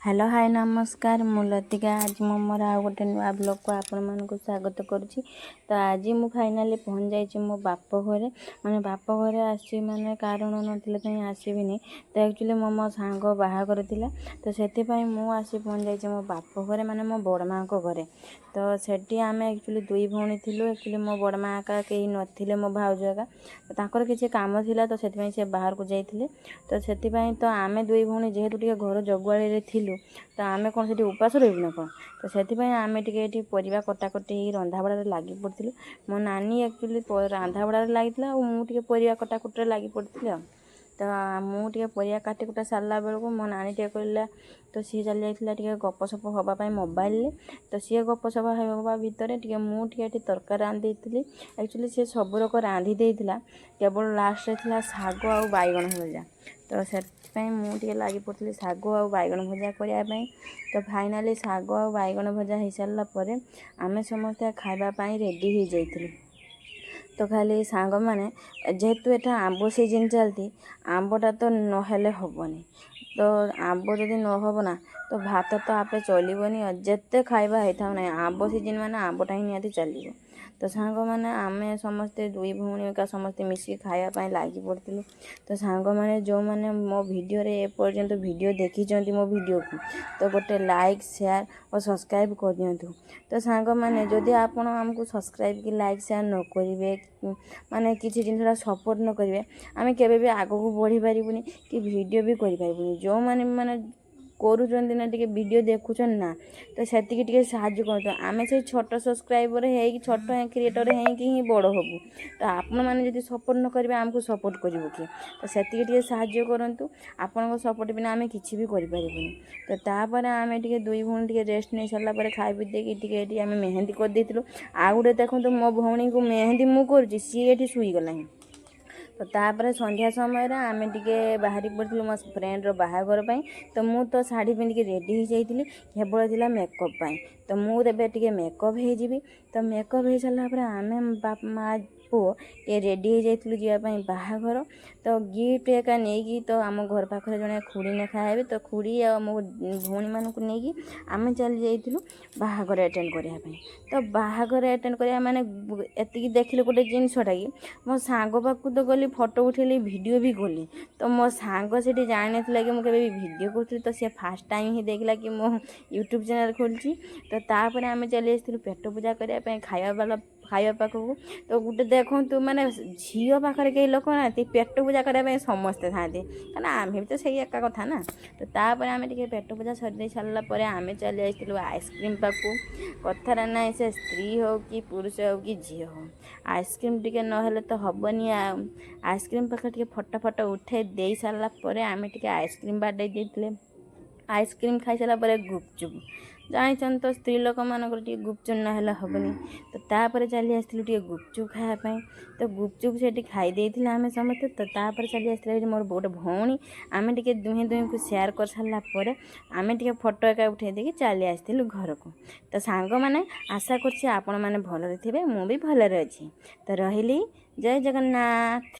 Hello hi नमस्कार मु लतिका आज मो मोर आ गोटे नुआ ब्लॉग को आपण मानक स्वागत करुच्ची। तो आज मु फाइनाली पहुँच जाइए मो बाप घरे माने बाप घरे आसी माने कारण नथिले कहीं आसीबिनी। तो एक्चुअली मो सांग बाहागर थिला तो सेति मु आसी पहुँच जाइए मो बाप घरे माने मो बड़मा को घरे। तो सेठी आमे एक्चुअली दुई भौणी थिलु। एक्चुअली मो बड़मा का कहीं नथिले मो भाउज का तो ताकर किछि काम थिला तो सेति से बाहर को जाइथिले। तो सेति तो आमे दुई भौणी जेहेतु टिके घर जगुआड़ी रे थिलु तो आमे कौन से उपास रही ना कौन तो से आमे टिके परिवा कटाकटी रंधा बड़ा लगी पड़ू। मो नानी एक्चुअली रंधा बड़ा लगी मुझे परिवा कटाकटी लगी पड़ी। तो मुझे परिया काटी कुटा सारा बेलू मो नानी टे कहला तो सी चली जाइए गपसप हाँपाई मोबाइल। तो सी गपसप हाँ भितर मुझे तरकारी रांधि थी। एक्चुअली सी सब रक रांधि देता केवल लास्ट था शाग आ बैगण भजा। तो से मुझे लगी पड़ी शाग आ बैगण भजा करने। तो फाइनाली शाग आ बैगण भजा हो सारापर आम समस्ते खावाई रेडी हो जाइलु। तो खाली सांग मैंने जेहेतु एटा आंब सीजन चलती आंबटा तो नहेले हेनी। तो आंब जदि नहब ना तो भात तो आपे चलबनी जिते खाइबा होता ना आंब सीजन माने आंबटा ही निहाती चलो। तो सांग मैंने आमे समस्ते दुई भौणी का समस्ते मिसिक खायापाई लगी पड़ू। तो सांग मैंने जो मैंने मो वीडियो रे एपर्यंत वीडियो देखी मो वीडियो को तो गोटे लाइक शेयर और सब्सक्राइब कर दिंतु। तो सांग मैंने जदि आपण आमको सब्सक्राइब कि लाइक शेयर न करेंगे माने किसी जिन सपोर्ट न करेंगे आम के आग को बढ़ी पारूनी कि वीडियो भी करें। जो मैंने माने करूँच ना टे वीडियो देखुन ना तो से साहय कर आम से छोट सब्सक्राइबर है छोट क्रिएटर है बड़ हबू। तो आपण मैंने जब सपोर्ट न करेंगे आमको सपोर्ट करूँ कि तो से साहय करूँ। आपण सपोर्ट बिना आम कि भी करें। तो तापर आम दुई भौणी रेस्ट नहीं सारापर खाई पी देकी आम मेहंदी कर देलु। आ गए देखो मो भौणी को मेहंदी मु कर सी ये शुईगला। तो तापर संध्या समय आम टे बाहरी पड़ू मो फ्रेंड बाहाघर पर। तो मु तो शाढ़ी पिंधिकी रेडी हो जाइली केवल मेकअप। तो मुझे मेकअप हो तो मेकअप हो सारापर आम बाप माँ पुओ ये रेडी हो जाइलु जावाई बाहाघर। तो गिफ्ट एका नहीं तो आम घर पाखे जड़े खुड़ी ने खाए तो खुड़ी आ मो भौणी मानक नहीं आम चली जाइलु बाहाघर अटेंड करने। तो बाहाघर अटेंड करा माने एति देखिले गोटे जिनसटा कि मो सांग पाक तो गली फोटो उठेली वीडियो भी कली। तो मो सांग से जान ना कि मुझे वीडियो करी तो सी फास्ट टाइम ही देखला कि मो यूट्यूब चैनल खोली। तो तापर आम चली आसलु पेट पूजा करने खाया वाला खाया पाखक। तो गोटे देखु माने झील पाखे कई लोक ना पेट पूजा करने समस्ते था क्या आम भी तो सही एका कथा ना। तो तापर आम टे पेट पूजा सर सारापर आम चली आसलु आइसक्रीम पाक कथार ना से स्त्री हो कि पुरुष हो कि झी हो आइसक्रीम टे नहेले तो हेनी। आइसक्रीम पाखे टे फटो फटो उठे दे सारापर आम टे आइसक्रीम बाडे देते। आइसक्रीम खाई सारापर गुपचुप जान तो स्त्री लोक मानक गुपचुप ना हेनी। तो तापर चली आसलु टे गुपचुप खायापी। तो गुपचुप से खाई देते आम समस्ते। तो तापर चली आसला मोर गोटे भौणी आम टे दुहें दुहें को शेयर कर सारापर आम टे फोटो एका उठे देकी चली आसलु घर को। तो सांग मैंने आशा कर आपण मैंने भलरे थे मु भी भलरे अच्छी। तो रही जय जगन्नाथ।